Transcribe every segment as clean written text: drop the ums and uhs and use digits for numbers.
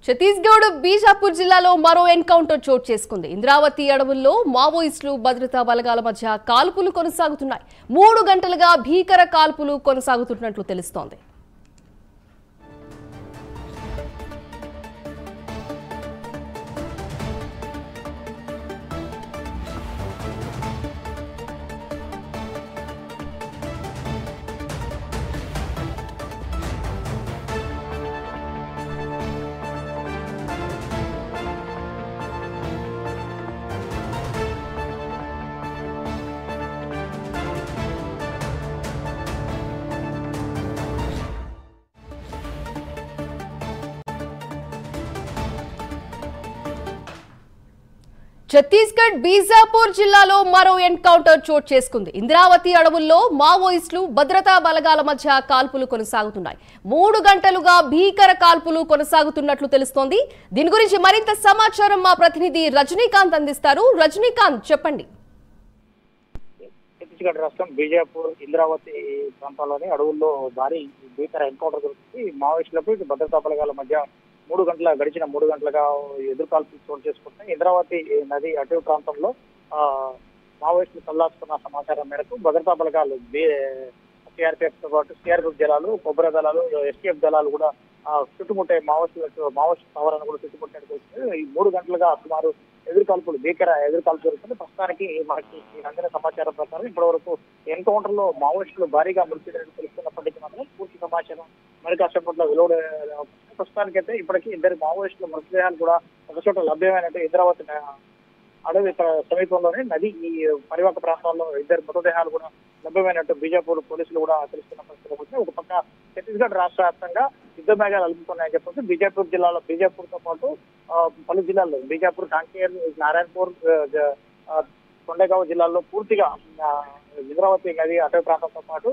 ఛత్తీస్గఢ్ బీజాపూర్ జిల్లాలో మరో ఎన్కౌంటర్ చోటు చేసుకుంది. ఇంద్రావతి అడవుల్లో మావోయిస్టులు భద్రతా బలగాల మధ్య కాల్పులు కొనసాగుతున్నాయి. 3 గంటలుగా భీకర కాల్పులు కొనసాగుతున్నట్లు తెలుస్తోంది. ఛత్తీస్గఢ్ బీజాపూర్ జిల్లాలో మరో ఎన్కౌంటర్ చోటు చేసుకుంది. ఇంద్రావతి అడవుల్లో మావోయిస్టులు భద్రతా బలగాల మధ్య కాల్పులు కొనసాగుతున్నాయి. 3 గంటలుగా భీకర కాల్పులు కొనసాగుతున్నట్లు తెలుస్తోంది. దీని గురించి మరింత సమాచారం మా ప్రతినిధి రజనీకాంత్ అందిస్తారు. రజనీకాంత్, చెప్పండి. ఛత్తీస్గఢ్ రాష్ట్రం బీజాపూర్ ఇంద్రావతి ప్రాంతాల్లోని అడవుల్లో భారీ భీకర ఎన్కౌంటర్ జరుగుతుంది. మావోయిస్టులకు భద్రతా బలగాల మధ్య 3 గంటలుగా ఎదురుకాల్పులు చోటు చేసుకుంటున్నాయి. ఇంద్రావతి నది అటవీ ప్రాంతంలో మావోయిస్టులు తల్లాస్తున్న సమాచారం మేరకు భద్రతా బలగాలు సిఆర్పిఎఫ్ తో పాటు సిఆర్పిఎఫ్ దళాలు, కొబ్బరి దళాలు, ఎస్టీఎఫ్ దళాలు కూడా చుట్టుముట్టే మావోయిస్టు స్థావరాన్ని కూడా చుట్టుముట్టడానికి వచ్చింది. ఈ 3 గంటలుగా సుమారు భీకర ఎదురుకాల్పులు జరుగుతుంది. ప్రస్తుతానికి మనకి అందిన సమాచారం ప్రకారం ఇప్పటి వరకు ఎన్కౌంటర్ లో మావోయిస్టులు భారీగా మృతి తెలుస్తున్నప్పటికీ మాత్రం పూర్తి సమాచారం మరి కాసేపట్లో వెలువడే. ప్రస్తుతానికైతే ఇప్పటికీ 2 మావోయిస్టుల మృతదేహాలు కూడా ఒకచోట లభ్యమైనట్టు ఇంద్రావతి అడవి సమీపంలోనే నది ఈ పరివాహక ప్రాంతాల్లో 2 మృతదేహాలు కూడా లభ్యమైనట్టు బీజాపూర్ పోలీసులు కూడా తెలుస్తున్న పరిస్థితి. ఒక పక్క ఛత్తీస్గఢ్ రాష్ట్ర వ్యాప్తంగా యుద్ధ మేఘాలు అలుపుకున్నాయని చెప్పొచ్చు. బీజాపూర్ తో పాటు పలు జిల్లాల్లో బీజాపూర్, కాంకేర్, నారాయణపూర్, కొండగావ్ జిల్లాల్లో పూర్తిగా ఇంద్రావతి నది అటవీ ప్రాంతంతో పాటు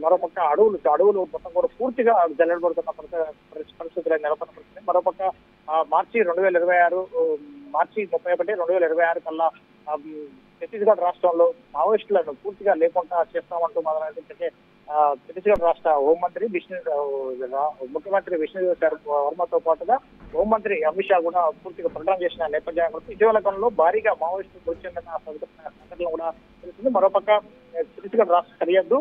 మరోపక్క అడవులు మొత్తం కూడా పూర్తిగా జల్లెడబడుతున్న పరిస్థితులు నెలకొన్న పరిస్థితి. మరోపక్క మార్చి 31 కల్లా ఛత్తీస్గఢ్ రాష్ట్రంలో మావోయిస్టులను పూర్తిగా లేకుండా చేస్తామంటూ మొదలైతే ఛత్తీస్గఢ్ రాష్ట్ర హోంమంత్రి ముఖ్యమంత్రి విష్ణుదేవ్ వర్మతో పాటుగా హోంమంత్రి అమిత్ షా కూడా పూర్తిగా ప్రకటన చేసిన నేపథ్యంలో ఇటీవల కాలంలో భారీగా మావోయిస్టులు మృతి చెందిన సంఘటనలు కూడా తెలుస్తుంది. మరోపక్క ఛత్తీస్గఢ్ రాష్ట్ర సరిహద్దు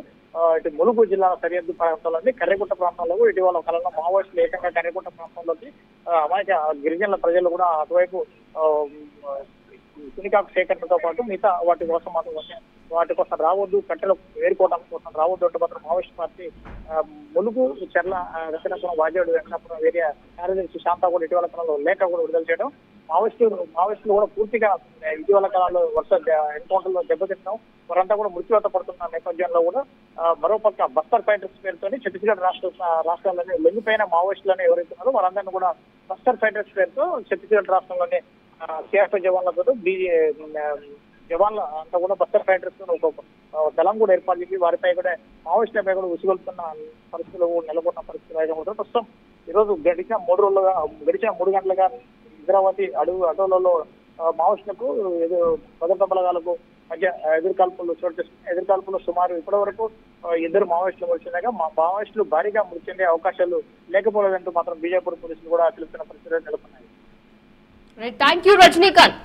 ఇటు ములుగు జిల్లా సరిహద్దు ప్రాంతాల్లోని కర్రెగుట్ట ప్రాంతాల్లో ఇటీవల కాలంలో మావోయిస్టులు ఏకంగా కర్రెగుట్ట ప్రాంతంలోకి అమాయక గిరిజనుల ప్రజలు కూడా అటువైపు తునికాకు సేకరణతో పాటు మిగతా వాటి కోసం రావద్దు, కట్టెలు ఏరుకోవడం కోసం రావద్దు అంటే మాత్రం మావోయిస్ట్ పార్టీ ములుగు, చెర్ల, వెంకటాపురం, వాజేడు, వెంకటాపురం ఏరియా కార్యదర్శి శాంతా కూడా ఇటీవల కాలంలో లేఖ కూడా విడుదల చేయడం. మావోయిస్టులు కూడా పూర్తిగా ఇటీవల కాలంలో ఎన్కౌంటర్ లో దెబ్బతింటాం, వారంతా కూడా మృత్యువాత పడుతున్న నేపథ్యంలో కూడా మరోపక్క బస్తర్ ఫైటర్స్ పేరుతో ఛత్తీస్గఢ్ రాష్ట్రాల్లోని లొంగిపోయిన మావోయిస్టులను ఎవరైతున్నారో వారందరినీ కూడా బస్తర్ ఫైటర్స్ పేరుతో ఛత్తీస్గఢ్ రాష్ట్రంలోని సిఆర్పీ జవాన్లతో జవాన్ల అంతా కూడా బస్తర్ ఫైటర్స్ దళం కూడా ఏర్పాటు చేసి వారిపై కూడా మావోయిస్టులపై కూడా ఉసిగొలుతున్న పరిస్థితులు నెలకొన్న పరిస్థితులు. ప్రస్తుతం ఈరోజు గడిచిన 3 గంటలుగా ఇంద్రావతి అడవులలో మావోయిస్టులకు భద్రతా బలగాలకు మధ్య ఎదురుకాల్పులు చోటు చేసుకున్నాయి. ఎదురుకాల్పులు సుమారు ఇప్పటి వరకు 2 మావోయిస్టులు మృతి చెందగా మావోయిస్టులు భారీగా మృతి చెందే అవకాశాలు లేకపోలేదంటూ మాత్రం బీజాపూర్ పోలీసులు కూడా తెలుస్తున్న పరిస్థితులు నెలకొన్నాయి. Thank you Rajinikanth.